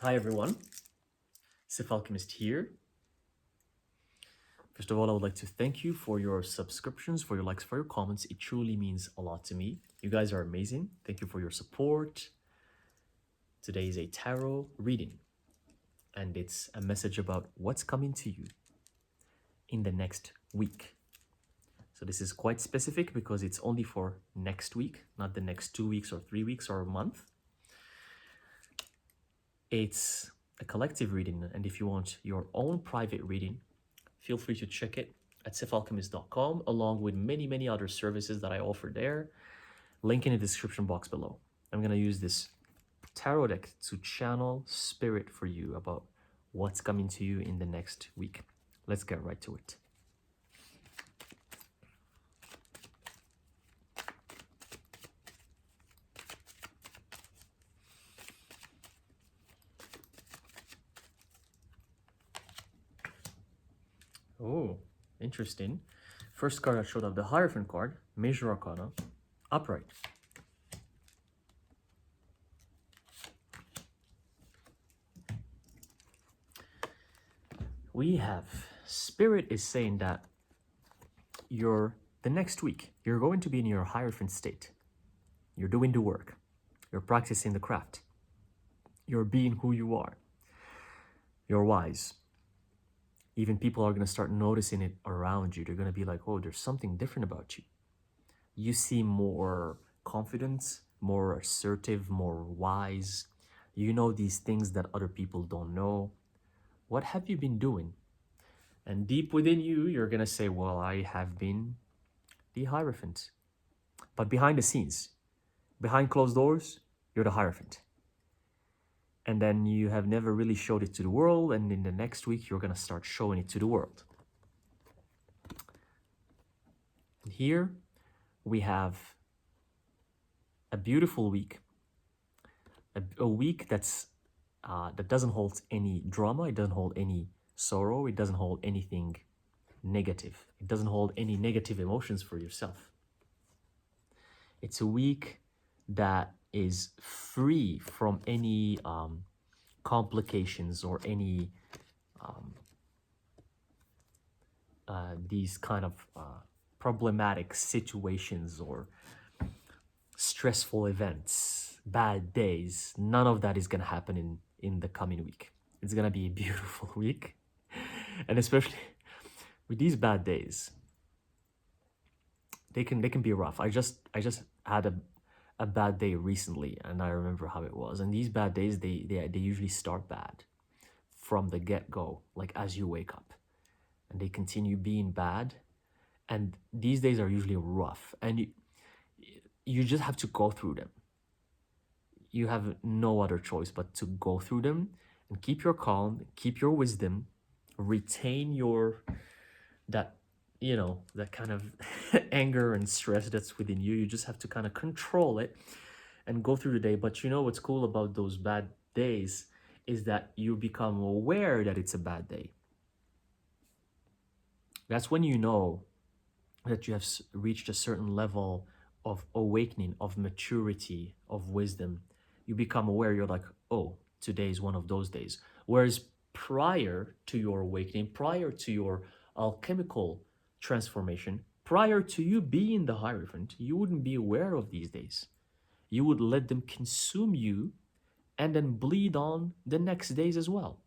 Hi everyone, Alchemist here. First of all, I would like to thank you for your subscriptions, for your likes, for your comments. It truly means a lot to me. You guys are amazing. Thank you for your support. Today is a tarot reading, and it's a message about what's coming to you in the next week. So this is quite specific because it's only for next week, not the next 2 weeks or 3 weeks or a month. It's a collective reading, and if you want your own private reading, feel free to check it at sifalchemist.com, along with many other services that I offer there. Link in the description box below. I'm going to use this tarot deck to channel spirit for you about what's coming to you in the next week. Let's get right to it. Oh, interesting. First card that showed up, the Hierophant card, Major Arcana, upright. We have Spirit is saying that the next week, you're going to be in your Hierophant state. You're doing the work. You're practicing the craft. You're being who you are. You're wise. Even people are going to start noticing it around you. They're going to be like, oh, there's something different about you. You seem more confident, more assertive, more wise. You know these things that other people don't know. What have you been doing? And deep within you, you're going to say, well, I have been the Hierophant. But behind the scenes, behind closed doors, you're the Hierophant. And then you have never really showed it to the world, and in the next week, you're going to start showing it to the world. And here, we have a beautiful week, a week that doesn't hold any drama, it doesn't hold any sorrow, it doesn't hold anything negative, it doesn't hold any negative emotions for yourself. It's a week that is free from any complications or any these kind of problematic situations or stressful events, bad days. None of that is going to happen in the coming week. It's going to be a beautiful week. And especially with these bad days, they can be rough. I just had a bad day recently, and I remember how it was. And these bad days, they usually start bad from the get-go, like as you wake up, and they continue being bad. And these days are usually rough, and you just have to go through them. You have no other choice but to go through them and keep your calm, keep your wisdom, retain that kind of anger and stress that's within you. You just have to kind of control it and go through the day. But you know what's cool about those bad days is that you become aware that it's a bad day. That's when you know that you have reached a certain level of awakening, of maturity, of wisdom. You become aware, you're like, oh, today is one of those days. Whereas prior to your awakening, prior to your alchemical transformation, prior to you being the Hierophant, you wouldn't be aware of these days. You would let them consume you and then bleed on the next days as well.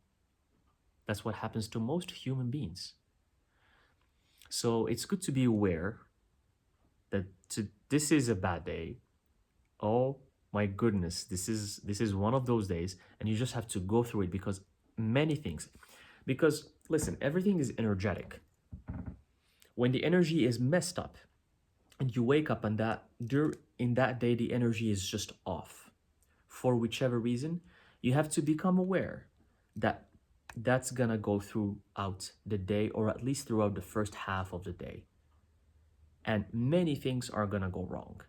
That's what happens to most human beings. So it's good to be aware that this is a bad day. Oh my goodness, this is one of those days, and you just have to go through it because many things. Because listen, everything is energetic. When the energy is messed up and you wake up and in that day the energy is just off for whichever reason, you have to become aware that that's gonna go throughout the day, or at least throughout the first half of the day. And many things are gonna go wrong.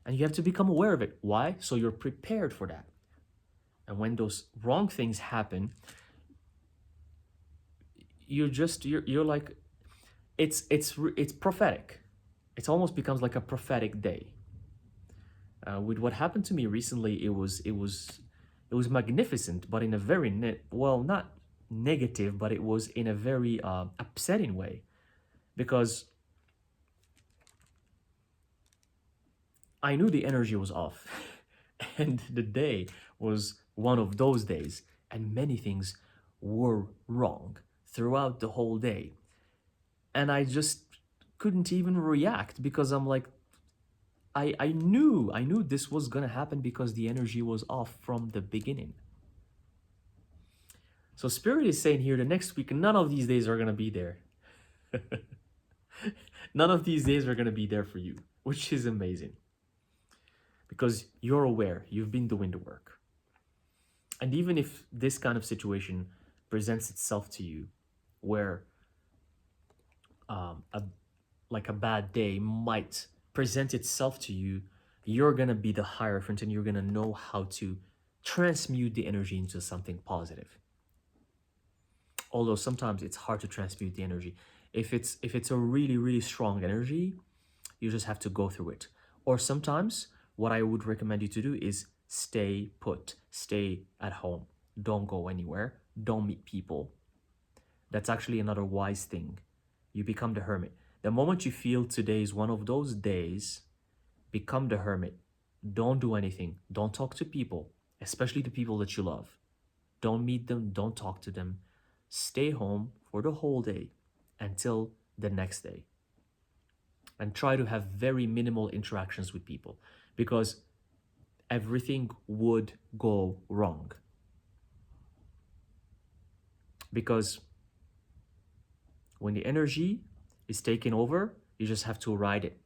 And you have to become aware of it. Why? So you're prepared for that. And when those wrong things happen, you're like, it's prophetic. It almost becomes like a prophetic day. With what happened to me recently, it was It was magnificent, but in a very, well, not negative, but it was in a very upsetting way, because I knew the energy was off. And the day was one of those days, and many things were wrong throughout the whole day. And I just couldn't even react, because I'm like, I knew this was gonna happen because the energy was off from the beginning. So Spirit is saying here, the next week, none of these days are gonna be there. None of these days are gonna be there for you, which is amazing. Because you're aware, you've been doing the work. And even if this kind of situation presents itself to you, where like a bad day might present itself to you, you're gonna be the Hierophant, and you're gonna know how to transmute the energy into something positive. Although sometimes it's hard to transmute the energy. If it's a really, really strong energy, you just have to go through it. Or sometimes what I would recommend you to do is stay put, stay at home, don't go anywhere, don't meet people. That's actually another wise thing. You become the hermit. The moment you feel today is one of those days, become the hermit. Don't do anything. Don't talk to people, especially the people that you love. Don't meet them, don't talk to them. Stay home for the whole day until the next day. And try to have very minimal interactions with people, because everything would go wrong. Because when the energy is taken over, you just have to ride it.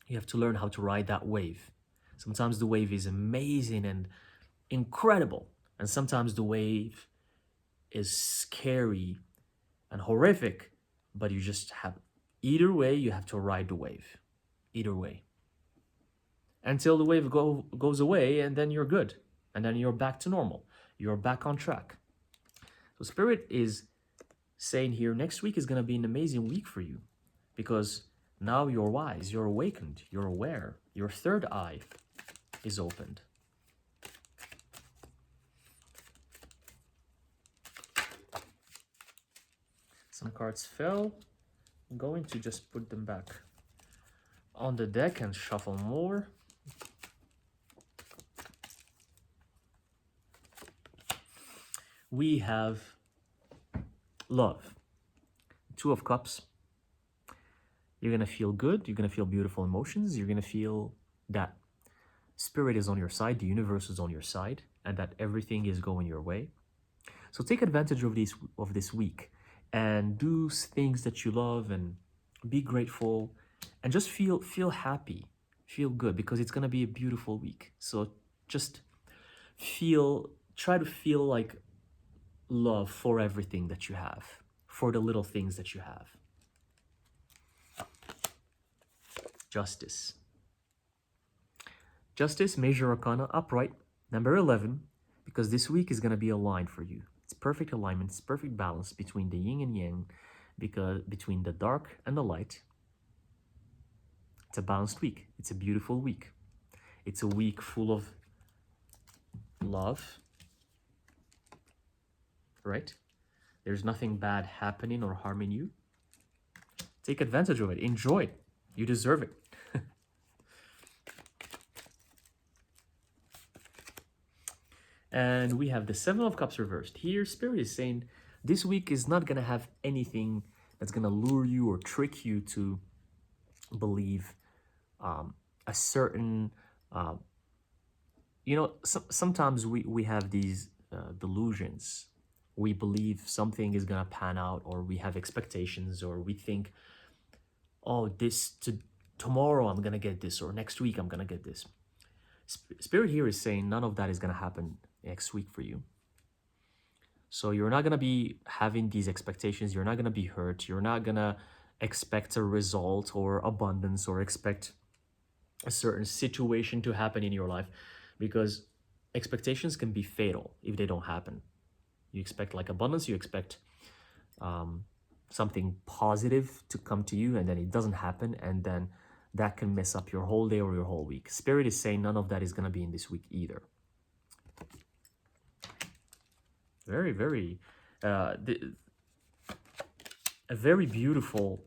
You have to learn how to ride that wave. Sometimes the wave is amazing and incredible, and sometimes the wave is scary and horrific, but you just have, either way, you have to ride the wave. Either way. Until the wave goes away, and then you're good. And then you're back to normal. You're back on track. So Spirit is saying here, next week is going to be an amazing week for you, because now you're wise, you're awakened, you're aware, your third eye is opened. Some cards fell. I'm going to just put them back on the deck and shuffle more. We have love. Two of Cups. You're going to feel good. You're going to feel beautiful emotions. You're going to feel that Spirit is on your side, the universe is on your side, and that everything is going your way. So take advantage of this week and do things that you love, and be grateful, and just feel happy, feel good, because it's going to be a beautiful week. So just try to feel like love for everything that you have, for the little things that you have. Justice. Justice, major arcana, upright, number 11, because this week is going to be aligned for you. It's perfect alignment, it's perfect balance between the yin and yang, because between the dark and the light. It's a balanced week. It's a beautiful week. It's a week full of love, right? There's nothing bad happening or harming you. Take advantage of it. Enjoy it. You deserve it. And we have the Seven of Cups reversed. Here, Spirit is saying this week is not going to have anything that's going to lure you or trick you to believe a certain, sometimes we have these delusions. We believe something is going to pan out, or we have expectations, or we think, oh, tomorrow I'm going to get this, or next week I'm going to get this. Spirit here is saying none of that is going to happen next week for you. So you're not going to be having these expectations. You're not going to be hurt. You're not going to expect a result or abundance, or expect a certain situation to happen in your life, because expectations can be fatal if they don't happen. You expect like abundance, you expect something positive to come to you, and then it doesn't happen, and then that can mess up your whole day or your whole week. Spirit is saying none of that is going to be in this week either. Very, very, a very beautiful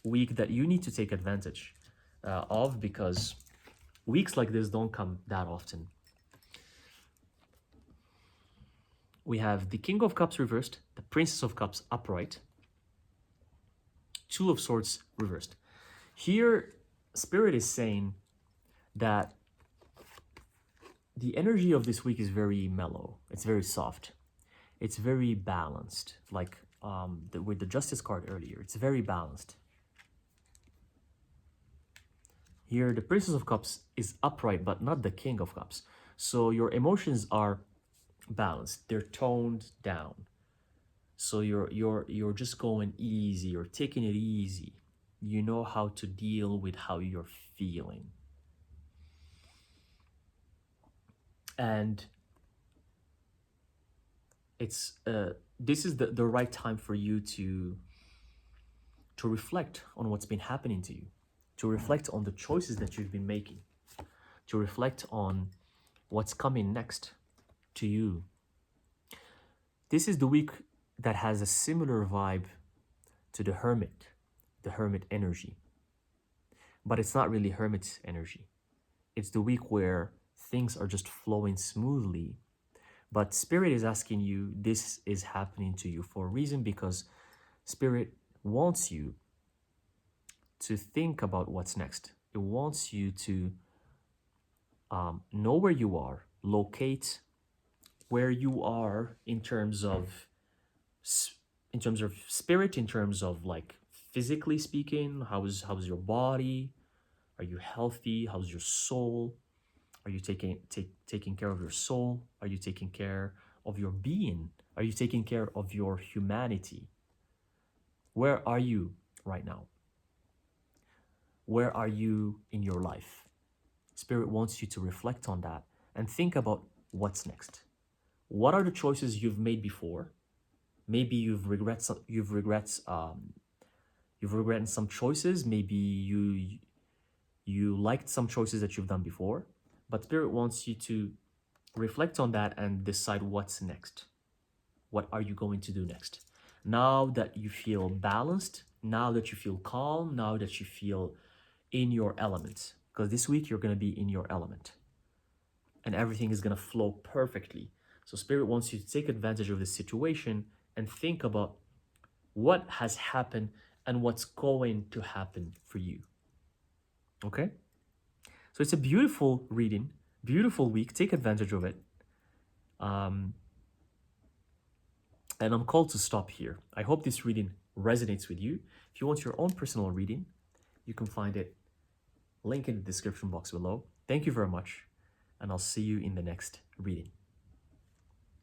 week that you need to take advantage of, because weeks like this don't come that often. We have the King of Cups reversed, the Princess of Cups upright, Two of Swords reversed. Here, Spirit is saying that the energy of this week is very mellow. It's very soft. It's very balanced. Like with the Justice card earlier, it's very balanced. Here, the Princess of Cups is upright, but not the King of Cups. So your emotions are balanced. They're toned down. So you're just going easy. You're taking it easy. You know how to deal with how you're feeling. And it's this is the right time for you to reflect on what's been happening to you, to reflect on the choices that you've been making, to reflect on what's coming next to you. This is the week that has a similar vibe to the Hermit energy. But it's not really Hermit's energy. It's the week where things are just flowing smoothly. But Spirit is asking you, this is happening to you for a reason, because Spirit wants you to think about what's next. It wants you to know where you are, locate where you are in terms of spirit, in terms of like physically speaking. How's your body? Are you healthy? How's your soul? Are you taking care of your soul? Are you taking care of your being? Are you taking care of your humanity? Where are you right now? Where are you in your life? Spirit wants you to reflect on that and think about what's next. What are the choices you've made before? Maybe you've regretted some choices. Maybe you liked some choices that you've done before. But Spirit wants you to reflect on that and decide what's next. What are you going to do next? Now that you feel balanced, now that you feel calm, now that you feel in your element, because this week you're going to be in your element and everything is going to flow perfectly. So Spirit wants you to take advantage of this situation and think about what has happened and what's going to happen for you. Okay? So it's a beautiful reading, beautiful week. Take advantage of it. And I'm called to stop here. I hope this reading resonates with you. If you want your own personal reading, you can find it, link in the description box below. Thank you very much, and I'll see you in the next reading.